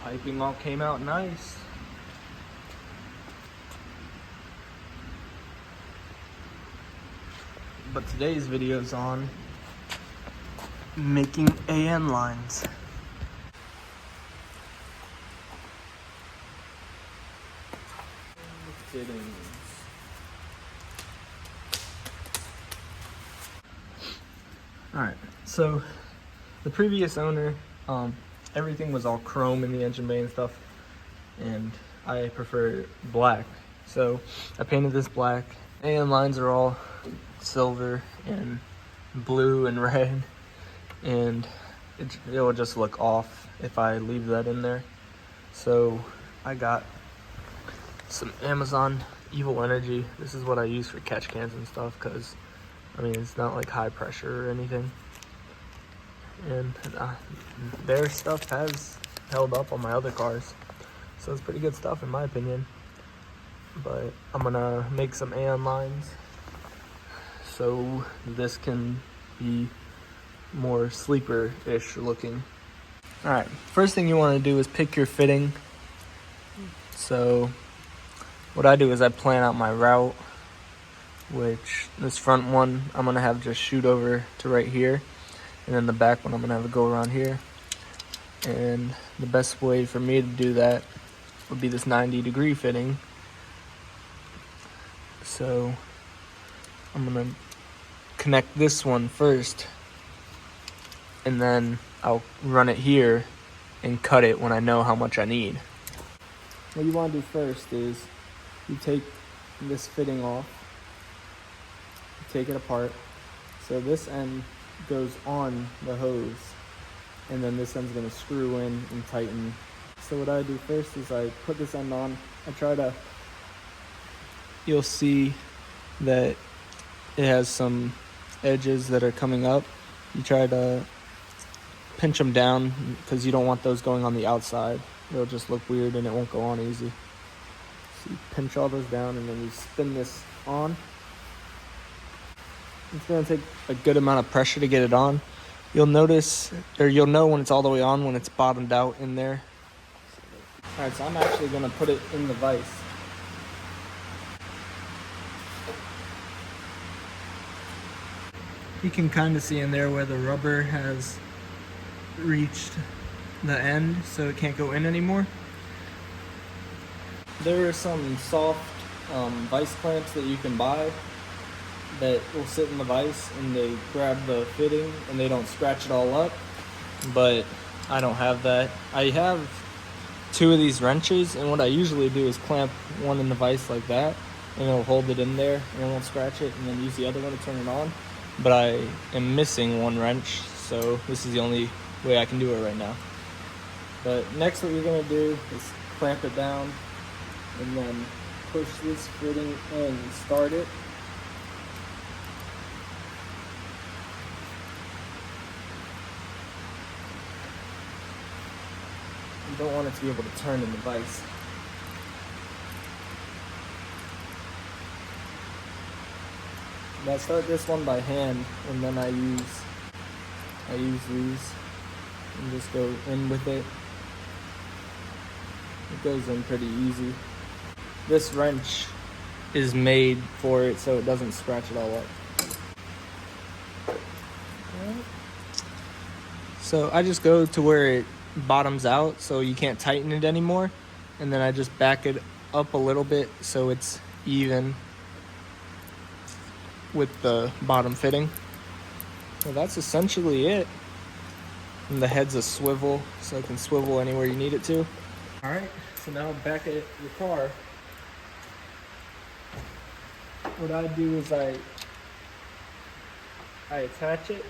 Piping all came out nice. But today's video is on making AN lines. Fittings. Alright, so the previous owner, everything was all chrome in the engine bay and stuff, and I prefer black. So I painted this black. AN lines are all silver and blue and red, and it will just look off if I leave that in there. So I got some Amazon Evil Energy. This is what I use for catch cans and stuff, because I mean, it's not like high pressure or anything. And their stuff has held up on my other cars, so it's pretty good stuff in my opinion. But I'm gonna make some AN lines so this can be more sleeper-ish looking. Alright, first thing you want to do is pick your fitting. So what I do is I plan out my route, which this front one I'm gonna have just shoot over to right here, and then the back one I'm gonna have it go around here. And the best way for me to do that would be this 90-degree fitting. So I'm gonna connect this one first, and then I'll run it here and cut it when I know how much I need. What you want to do first is you take this fitting off, take it apart. So this end goes on the hose, and then this end's gonna screw in and tighten. So what I do first is I put this end on. You'll see that it has some edges that are coming up. You try to pinch them down because you don't want those going on the outside. It'll just look weird and it won't go on easy. So you pinch all those down, and then you spin this on. It's gonna take a good amount of pressure to get it on. You'll notice, or you'll know when it's all the way on when it's bottomed out in there. Alright, so I'm actually gonna put it in the vise. You can kind of see in there where the rubber has reached the end, so it can't go in anymore. There are some soft vise clamps that you can buy that will sit in the vise, and they grab the fitting and they don't scratch it all up, but I don't have that. I have 2 of these wrenches, and what I usually do is clamp one in the vise like that, and it'll hold it in there and it won't scratch it, and then use the other one to turn it on. But I am missing one wrench, so this is the only way I can do it right now. But next, what you're gonna do is clamp it down and then push this fitting in and start it. You don't want it to be able to turn in the vise. I start this one by hand, and then I use these and just go in with it. It goes in pretty easy. This wrench is made for it so it doesn't scratch it all up. So I just go to where it bottoms out so you can't tighten it anymore, and then I just back it up a little bit so it's even with the bottom fitting. So that's essentially it. And the head's a swivel, so it can swivel anywhere you need it to. Alright, so now back at your car, what I do is I attach it.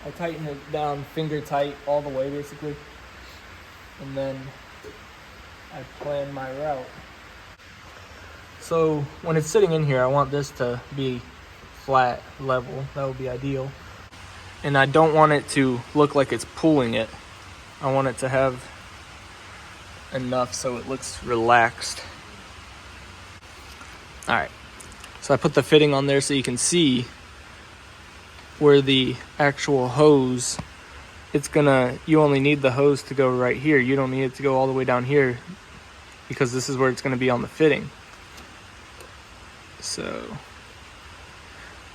I tighten it down finger tight all the way basically, and then I plan my route. So when it's sitting in here, I want this to be flat, level. That would be ideal. And I don't want it to look like it's pulling it. I want it to have enough so it looks relaxed. Alright, so I put the fitting on there so you can see where the actual hose you only need the hose to go right here. You don't need it to go all the way down here, because this is where it's gonna be on the fitting. So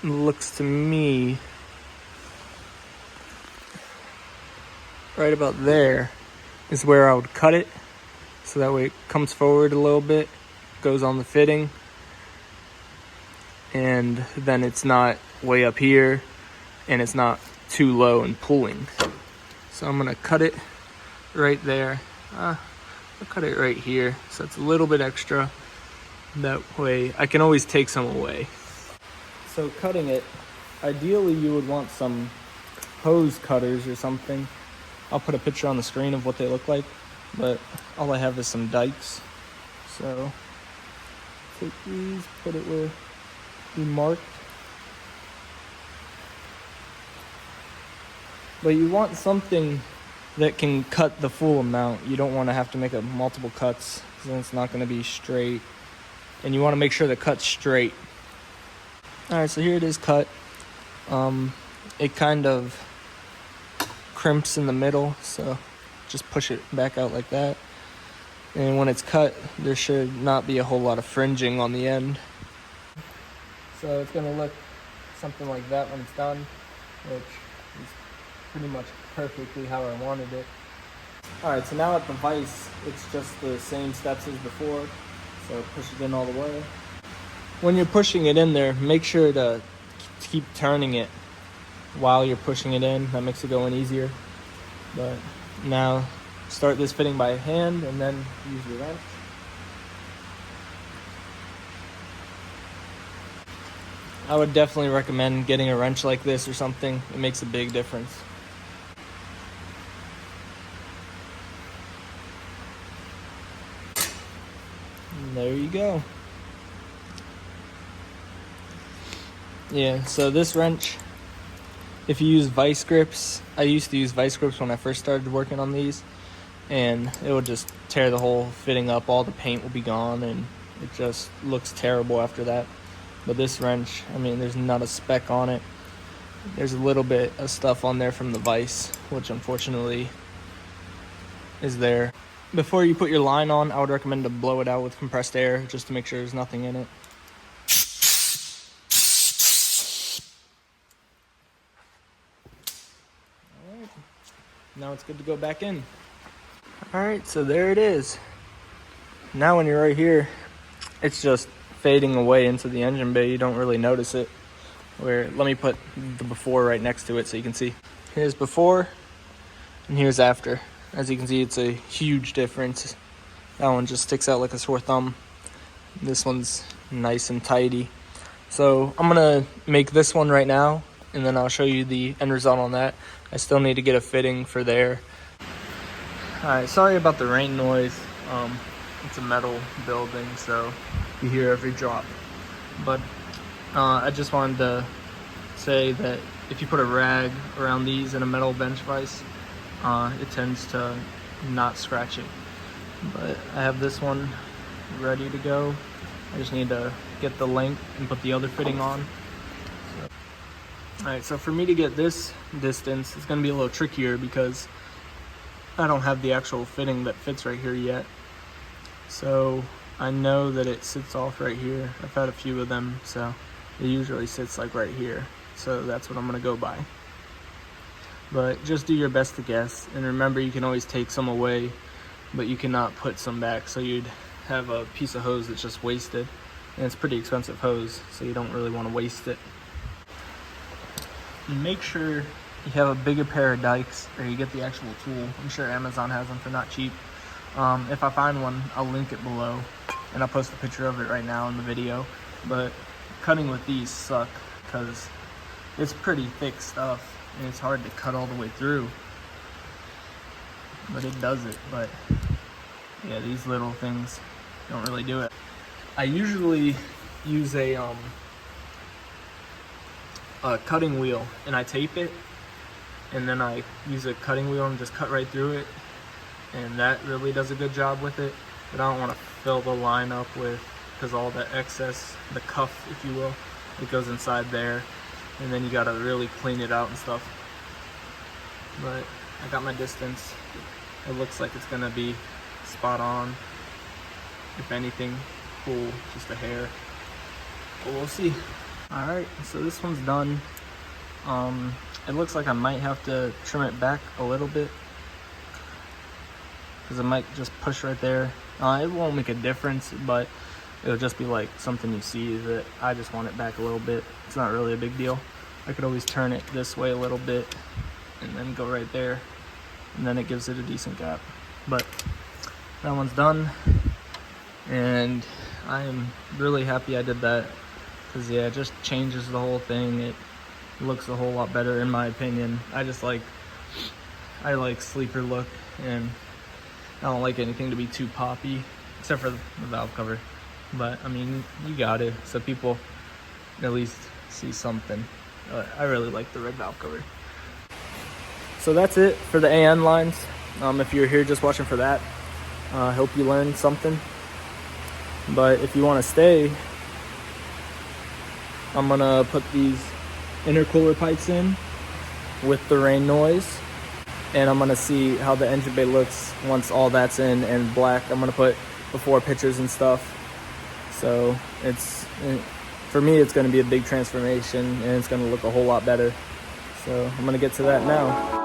it looks to me right about there is where I would cut it, so that way it comes forward a little bit, goes on the fitting, and then it's not way up here and it's not too low and pulling. So I'm gonna cut it right there. I'll cut it right here, so it's a little bit extra. That way I can always take some away. So cutting it, ideally you would want some hose cutters or something. I'll put a picture on the screen of what they look like, but all I have is some dikes. So take these, put it where you marked. But you want something that can cut the full amount. You don't want to have to make multiple cuts, because then it's not going to be straight. And you want to make sure the cut's straight. Alright, so here it is cut. It kind of crimps in the middle, so just push it back out like that. And when it's cut, there should not be a whole lot of fringing on the end. So it's going to look something like that when it's done, which is pretty much perfectly how I wanted it. Alright, so now at the vise, it's just the same steps as before. So push it in all the way. When you're pushing it in there, make sure to keep turning it while you're pushing it in. That makes it go in easier. But now start this fitting by hand and then use your wrench. I would definitely recommend getting a wrench like this or something. It makes a big difference. And there you go. Yeah, so this wrench, if you use vice grips, I used to use vice grips when I first started working on these, and it would just tear the whole fitting up. All the paint will be gone, and it just looks terrible after that. But this wrench, I mean, there's not a speck on it. There's a little bit of stuff on there from the vise, which unfortunately is there. Before you put your line on, I would recommend to blow it out with compressed air, just to make sure there's nothing in it. Alright, now it's good to go back in. Alright, so there it is. Now when you're right here, it's just fading away into the engine bay. You don't really notice it. Let me put the before right next to it so you can see. Here's before and here's after. As you can see, it's a huge difference. That one just sticks out like a sore thumb. This one's nice and tidy. So I'm gonna make this one right now, and then I'll show you the end result on that. I still need to get a fitting for there. Alright, sorry about the rain noise. It's a metal building, so you hear every drop. But I just wanted to say that if you put a rag around these in a metal bench vise, it tends to not scratch it. But I have this one ready to go. I just need to get the length and put the other fitting on. Alright, so for me to get this distance, it's going to be a little trickier because I don't have the actual fitting that fits right here yet. So I know that it sits off right here. I've had a few of them, so it usually sits like right here. So that's what I'm going to go by. But just do your best to guess, and remember you can always take some away, but you cannot put some back, so you'd have a piece of hose that's just wasted, and it's pretty expensive hose, so you don't really want to waste it. And make sure you have a bigger pair of dikes, or you get the actual tool. I'm sure Amazon has them for not cheap. If I find one, I'll link it below, and I'll post a picture of it right now in the video. But cutting with these suck, because it's pretty thick stuff, and it's hard to cut all the way through, but it does it. But yeah, these little things don't really do it. I usually use a cutting wheel, and I tape it, and then I use a cutting wheel and just cut right through it, and that really does a good job with it. But I don't want to fill the line up with, because all the excess, the cuff if you will, it goes inside there, and then you gotta really clean it out and stuff. But I got my distance. It looks like it's gonna be spot on. If anything, pull just a hair, but we'll see. All right, so this one's done. It looks like I might have to trim it back a little bit because it might just push right there. It won't make a difference, but it'll just be like something you see that I just want it back a little bit. It's not really a big deal. I could always turn it this way a little bit and then go right there, and then it gives it a decent gap. But that one's done, and I am really happy I did that because yeah, it just changes the whole thing. It looks a whole lot better in my opinion. I like sleeker look, and I don't like anything to be too poppy except for the valve cover. But I mean, you got it, so people at least see something. I really like the red valve cover. So that's it for the AN lines. If you're here just watching for that, I hope you learned something. But if you want to stay, I'm gonna put these intercooler pipes in with the rain noise, and I'm gonna see how the engine bay looks once all that's in and black. I'm gonna put before pictures and stuff. So for me, it's gonna be a big transformation, and it's gonna look a whole lot better. So I'm gonna get to that now.